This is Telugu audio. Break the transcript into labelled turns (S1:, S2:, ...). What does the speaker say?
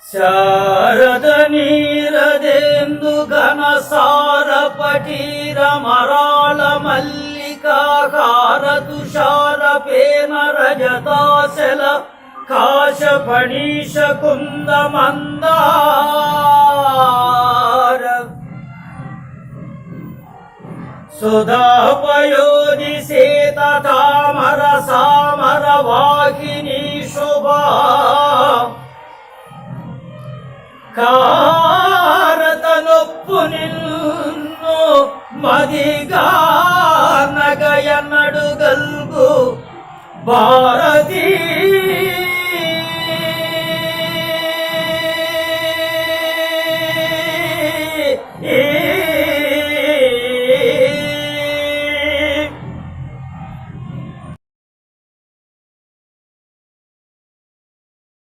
S1: శారద నీరదేందు ఘన సారపటీర మరాళ మల్లికాహార తుషార పేన రజతాశల కాశ ఫణీష కుంద మందార సుధాపయోధి సేత తామర సామర వాహిని శోభా కారతనొప్పు నిన్ను మదిగా నగయనడుగల్గు భారతీ